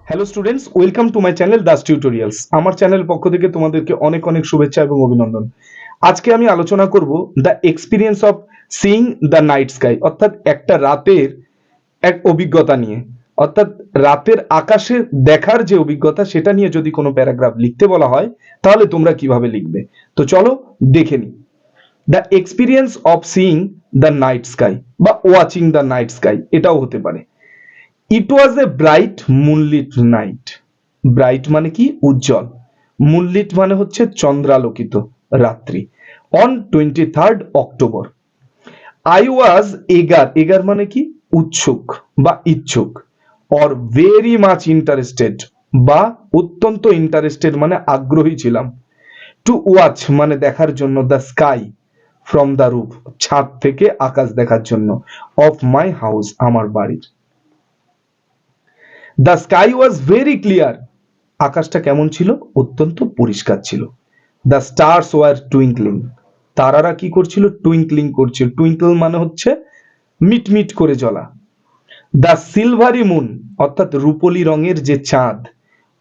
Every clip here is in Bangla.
Hello students, welcome to my channel Das tutorials. আমার চ্যানেল পক্ষ থেকে তোমাদেরকে অনেক অনেক শুভেচ্ছা এবং অভিনন্দন। আজকে আমি আলোচনা করব the experience of seeing the night sky, অর্থাৎ একটা রাতের এক অভিজ্ঞতা নিয়ে, অর্থাৎ রাতের আকাশে দেখার যে অভিজ্ঞতা সেটা নিয়ে যদি কোনো প্যারাগ্রাফ লিখতে বলা হয় তাহলে তোমরা কিভাবে লিখবে। তো চলো দেখে নিই। The experience of seeing the night sky বা ওয়াচিং দ্য নাইট স্কাই এটাও হতে পারে। It was a bright moonlit night. Bright মানে কি? উজ্জ্বল। মুনলিট মানে হচ্ছে চন্দ্রালোকিত রাত্রি। On 23rd October. I was এগার। এগার মানে কি? উৎসুক বা ইচ্ছুক। অর ভেরি মাচ ইন্টারেস্টেড বা অত্যন্ত ইন্টারেস্টেড মানে আগ্রহী ছিলাম। টু ওয়াচ মানে দেখার জন্য, the sky from the roof ছাদ থেকে আকাশ দেখার জন্য, অফ মাই হাউস আমার বাড়ির। The sky was very clear. আকাশটা কেমন ছিল? অত্যন্ত পরিষ্কার ছিল। The stars were twinkling. তারারা কি করছিল? টুইঙ্কলিং করছিল। টুইঙ্কল মানে হচ্ছে মিটমিট করে জ্বলা। দ্য সিলভারি মুন অর্থাৎ রূপলি রঙের যে চাঁদ,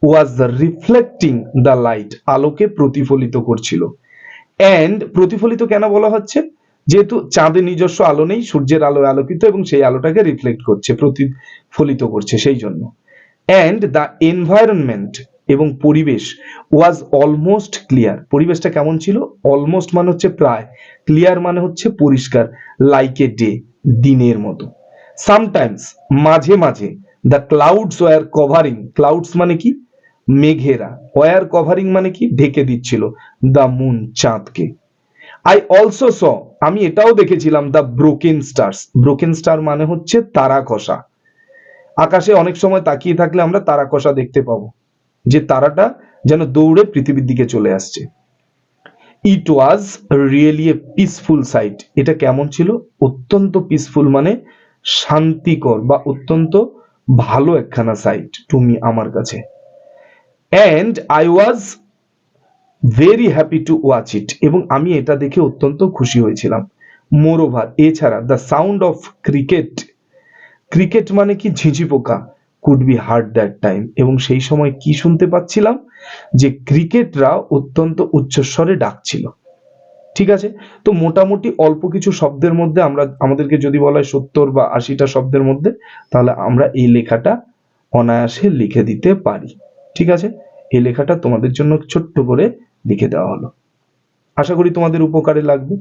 ওয়াজ রিফ্লেক্টিং দ্য লাইট আলোকে প্রতিফলিত করছিল। অ্যান্ড প্রতিফলিত কেন বলা হচ্ছে? যেহেতু চাঁদের নিজস্ব আলো নেই, সূর্যের আলোয় আলোকিত এবং সেই আলোটাকে রিফ্লেক্ট করছে, প্রতিফলিত করছে, সেই জন্য। অ্যান্ড দ্য এনভায়রনমেন্ট এবং পরিবেশ ওয়াজ অলমোস্ট ক্লিয়ার। পরিবেশটা কেমন ছিল? অলমোস্ট মানে হচ্ছে প্রায়, ক্লিয়ার মানে হচ্ছে পরিষ্কার, লাইক এ ডে দিনের মতো। সামটাইমস মাঝে মাঝে, the clouds were covering. Clouds মানে কি? মেঘেরা। ওয়ার কভারিং মানে কি? ঢেকে দিচ্ছিল দ্য মুন চাঁদকে। আই অলসো স আমি এটাও দেখেছিলাম the broken stars. Broken star মানে হচ্ছে তারা খসা। আকাশে অনেক সময় তাকিয়ে থাকলে আমরা তারা কষা দেখতে পাবো, যে তারাটা যেন দৌড়ে পৃথিবীর দিকে চলে আসছে। It was really a peaceful sight. এটা কেমন ছিল? অত্যন্ত পিসফুল মানে শান্তিকর বা অত্যন্ত ভালো একখানা সাইট টু মি আমার কাছে। And I was very happy to watch it এবং আমি এটা দেখে অত্যন্ত খুশি হয়েছিলাম। মোর ওভার এছাড়া, the sound of cricket. Cricket মানে কি? ঝিঁঝি পোকা। Could be hard that time এবং সেই সময় কি শুনতে পাচ্ছিলাম? যে ক্রিকেটরা অত্যন্ত উচ্চস্বরে ডাকছিল। ঠিক আছে, তো মোটামুটি অল্প কিছু শব্দের মধ্যে আমরা, আমাদেরকে যদি বলা হয় 70 বা 80টা শব্দের মধ্যে, তাহলে আমরা এই লেখাটা অনায়াসে লিখে দিতে পারি। ঠিক আছে, এই লেখাটা তোমাদের জন্য ছোট্ট করে লিখে দেওয়া হলো। আশা করি তোমাদের উপকারে লাগবে।